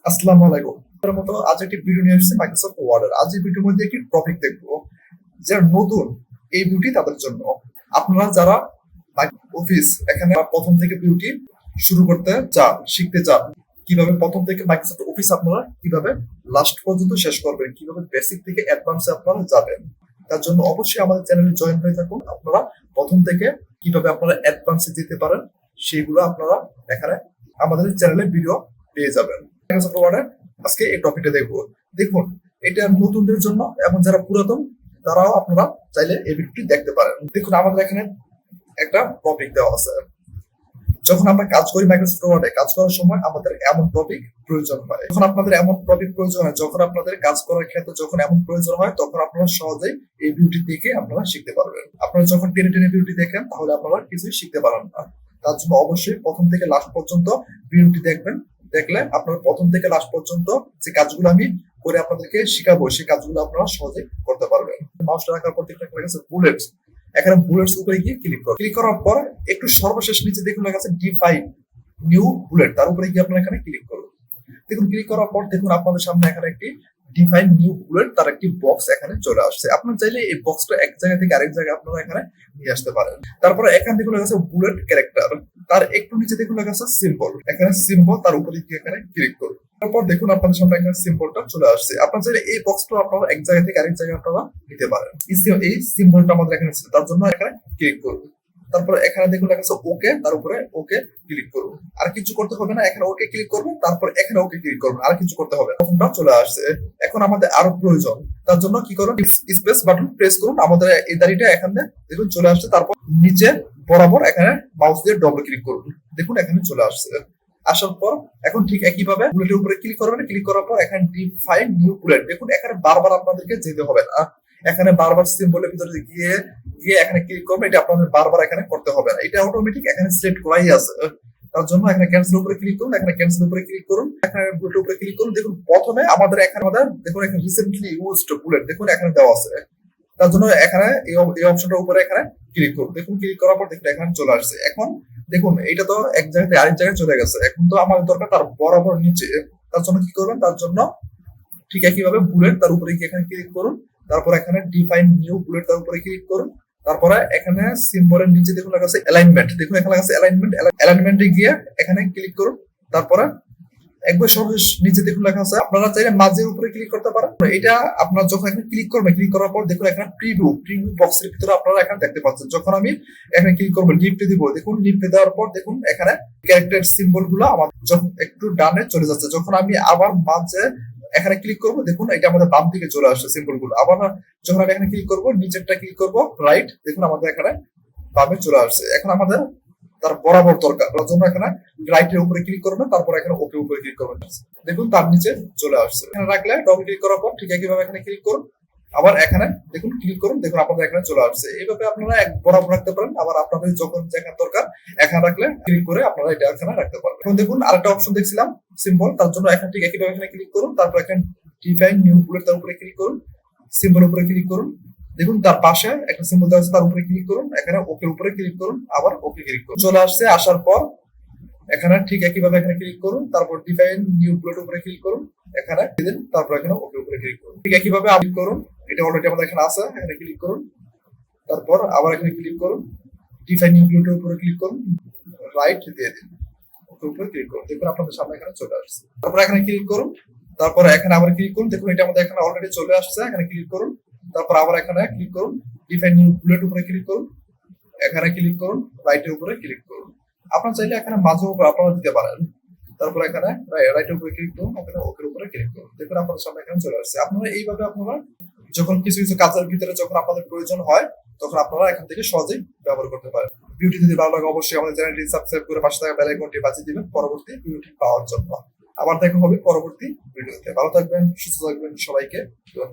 আসসালামু আলাইকুম। আপনার মতো আজ একটি ভিডিও নিয়ে এসেছি মাইক্রোসফট ওয়ার্ডের। আজ এই ভিডিওর মধ্যে একটি টপিক দেখবো যারা নতুন, এই বিউটি তাদের জন্য। আপনারা যারা অফিস এখানে প্রথম থেকে বিউটি শুরু করতে চান, শিখতে চান, কিভাবে প্রথম থেকে মাইক্রোসফট অফিস আপনারা কিভাবে লাস্ট পর্যন্ত শেষ করবেন, কিভাবে বেসিক থেকে অ্যাডভান্সে আপনারা যাবেন, তার জন্য অবশ্যই আমাদের চ্যানেলে জয়েন হয়ে থাকুন। আপনারা প্রথম থেকে কিভাবে আপনারা অ্যাডভান্সে যেতে পারেন সেইগুলো আপনারা এখানে আমাদের চ্যানেলে ভিডিও পেয়ে যাবেন। মাইক্রোসফট ওয়ার্ডে আজকে এই টপিকটা দেখবো। দেখুন, এটা নতুনদের জন্য এবং যারা পুরাতন তারাও আপনারা চাইলে এই ভিডিওটি দেখতে পারেন। দেখুন, আমাদের এখানে একটা টপিক দেওয়া আছে। যখন আমরা কাজ করি মাইক্রোসফট ওয়ার্ডে, কাজ করার সময় আমাদের এমন টপিক প্রয়োজন হয়। যখন আপনাদের এমন টপিক প্রয়োজন হয়, যখন আপনাদের কাজ করার ক্ষেত্রে যখন এমন প্রয়োজন হয়, তখন আপনারা সহজেই এই বিউটি দেখে আপনারা শিখতে পারবেন। আপনারা যখন টেনে টেনে বিউটি দেখেন তাহলে আপনারা কিছুই শিখতে পারেন না। তার জন্য অবশ্যই প্রথম থেকে লাস্ট পর্যন্ত বিউটি দেখবেন। দেখলে আপনারা প্রথম থেকে লাস্ট পর্যন্ত যে কাজগুলো আমি করে আপনাদেরকে শিখাবো সেই কাজগুলো আপনারা সহজে করতে পারবেন। মাউসটা রাখার পর দেখতে লেখা আছে বুলেটস। এখানে বুলেটস উপরে গিয়ে ক্লিক করুন। ক্লিক করার পর একটু সর্বশেষ নিচে দেখুন লেখা আছে ডিফাইন নিউ বুলেট, তার উপরে গিয়ে আপনারা এখানে ক্লিক করুন। দেখুন, ক্লিক করার পর দেখুন আপনাদের সামনে এখানে একটি ডিফাইন নিউ বুলেট তার একটি বক্স এখানে চলে আসছে। আপনারা চাইলে এই বক্সটা এক জায়গা থেকে আরেক জায়গায় আপনারা এখানে নিয়ে আসতে পারেন। তারপরে এখান থেকে লেখা আছে বুলেট ক্যারেক্টার, তার একটু নিচে দেখুন লেখা আছে সিম্বল। এখানে সিম্বল, তার উপরে গিয়ে এখানে ক্লিক করুন। তারপর দেখুন আপনাদের সামনে এখানে সিম্বলটা চলে আসছে। আপনারা চাইলে এই বক্সটা আপনারা এক জায়গা থেকে আরেক জায়গায় আপনারা নিতে পারেন। এই সিম্বলটা আমাদের এখানে ছিল, তার জন্য এখানে ক্লিক করুন। তারপরে এখানে দেখুন লেখা আছে ওকে, তার উপরে ওকে ক্লিক করুন। আর কিছু করতে হবে না, এখানে ওকে ক্লিক করবেন, তারপর এখানে ওকে ক্লিক করবেন, আর কিছু করতে হবে না। প্রথমটা চলে আসছে। এখন আমাদের আরো প্রয়োজন, তার জন্য কি করুন, স্পেস বাটন প্রেস করুন। আমাদের এই দাড়িটা এখানে দেখুন চলে আসছে। তারপর নিচে বরাবর এখানে মাউস দিয়ে ডবল ক্লিক করুন। দেখুন এখানে চলে আসছে। আসার পর এখন ঠিক একইভাবে বুলেটের উপরে ক্লিক করবেন। ক্লিক করার পর এখানে ডিফাইন নিউ বুলেট। দেখুন এখানে বারবার আপনাদেরকে যেতে হবে না, এখানে বারবার সিম্বলের ভিতরে গিয়ে গিয়ে এখানে ক্লিক করবেন। এটা আপনাদের বারবার এখানে করতে হবে না, এটা অটোমেটিক এখানে সিলেক্ট করাই আছে। তার জন্য এখানে ক্যান্সেল উপরে ক্লিক করুন, এখানে ক্যান্সেল উপরে ক্লিক করুন, এখানে বুলেটের উপরে ক্লিক করুন। দেখুন প্রথমে আমাদের এখানে দেখুন এখানে রিসেন্টলি ইউজড বুলেট দেখুন এখানে দেওয়া আছে। তার জন্য এখানে এই অপশনটার উপরে এখানে ক্লিক করুন। দেখুন ক্লিক করার পর দেখুন এখানে চলে আসছে। এখন দেখুন এটা তো এক জায়গা থেকে আরেক জায়গায় চলে গেছে। এখন তো আমাদের দরকার তার বরাবর নিচে। তার জন্য কি করবেন, তার জন্য ঠিক একইভাবে বুলেট তার উপরে গিয়ে এখানে ক্লিক করুন। তারপর এখানে ডিফাইন নিউ বুলেট তার উপরে ক্লিক করুন। তারপরে এখানে সিম্বলের নিচে দেখুন লেখা আছে অ্যালাইনমেন্ট। দেখুন এখানে লেখা আছে অ্যালাইনমেন্ট, অ্যালাইনমেন্টে গিয়ে এখানে ক্লিক করুন। তারপরে একবার সর্বশেষ নিচে দেখুন লেখা আছে, আপনারা চাইলে মাঝের উপরে ক্লিক করতে পারেন। এটা আপনারা যখন এখানে ক্লিক করবেন, ক্লিক করার পর দেখুন এখানে প্রিভিউ বক্সের ভিতরে আপনারা এখানে দেখতে পাচ্ছেন। যখন আমি এখানে ক্লিক করবো, লিফটে দিব, দেখুন লিফটে দেওয়ার পর দেখুন এখানে ক্যারেক্টার সিম্বল গুলো আমার যখন একটু ডানে চলে যাচ্ছে। যখন আমি আবার মাঝে এখানে ক্লিক করবো, দেখুন এটা আমাদের বাম দিকে চলে আসছে সিম্বল গুলো। আবার যখন আমি এখানে ক্লিক করবো, নিচেরটা ক্লিক করবো রাইট, দেখুন আমাদের এখানে বামে চলে আসছে। এখন আমাদের তার বরাবর দরকার, তার জন্য এখানে রাইটের উপরে ক্লিক করবেন, তারপর এখানে ওকে উপরে ক্লিক করবেন। দেখুন তার নিচে চলে আসছে। এখানে রাখলে ডবল ক্লিক করার পর ঠিক একইভাবে এখানে ক্লিক করুন, আবার এখানে দেখুন ক্লিক করুন, দেখুন আপনাদের এখানে চলে আসছে। এইভাবে আপনারা এক বরাবর রাখতে পারেন। আবার আপনাদের যখন যেখানে দরকার এখানে রাখলে ক্লিক করে আপনারা এটা এখানে রাখতে পারবেন। এখন দেখুন আরেকটা অপশন দেখছিলাম সিম্বল, তার জন্য এখানে ঠিক একইভাবে এখানে ক্লিক করুন। তারপর এখানে ডিফাইন নিউ বুলেট তার উপরে ক্লিক করুন, সিম্বল উপরে ক্লিক করুন। দেখুন তার পাশে একটা সিম্বল দেওয়া আছে, তার উপরে ক্লিক করুন, এখানে ওকে উপরে ক্লিক করুন, আবার ওকে ক্লিক করুন। চলে আসছে। আসার পর এখানে ঠিক একইভাবে এখানে ক্লিক করুন, তারপর ডিফাইন নিউ বুলেট উপরে ক্লিক করুন, এখানে দিন, তারপর এখানে ওকে উপরে ক্লিক করুন। ঠিক একইভাবে ক্লিক করুন, এটা অলরেডি আমাদের এখানে আছে, এখানে ক্লিক করুন। তারপর আবার এখানে ক্লিক করুন, ডিফাইন নিউ বুলেটের উপরে ক্লিক করুন, রাইট দিয়ে দিন, ওকে উপরে ক্লিক করুন। দেখুন আপনাদের সামনে এখানে চলে আসছে। তারপর এখানে ক্লিক করুন, তারপর এখানে আবার ক্লিক করুন। দেখুন এটা আমাদের এখানে অলরেডি চলে আসছে, এখানে ক্লিক করুন। তারপর আবার এখানে ক্লিক করুন, ডিফাইন নিউ বুলেট উপরে ক্লিক করুন, এখানে ক্লিক করুন, রাইটের উপরে ক্লিক করুন। আপনারা চাইলে এখানে মাঝের উপরে আপনারা দিতে পারেন। তারপর এখানে রাইটের উপরে ক্লিক করুন, এখানে ওকের উপরে ক্লিক করুন। দেখুন আপনাদের সামনে এখানে চলে আসছে। আপনারা এইভাবে আপনারা যখন কিছু কিছু কাজের ভিতরে যখন আপনাদের প্রয়োজন হয় তখন আপনারা এখান থেকে সহজেই ব্যবহার করতে পারেন। ভিডিওটি যদি ভালো লাগে অবশ্যই আমাদের চ্যানেলটি সাবস্ক্রাইব করে পাশে থাকা বেল আইকনটি বাজিয়ে দিবেন পরবর্তী ভিডিওটি পাওয়ার জন্য। আবার দেখা হবে পরবর্তী ভিডিওতে। ভালো থাকবেন, সুস্থ থাকবেন, সবাইকে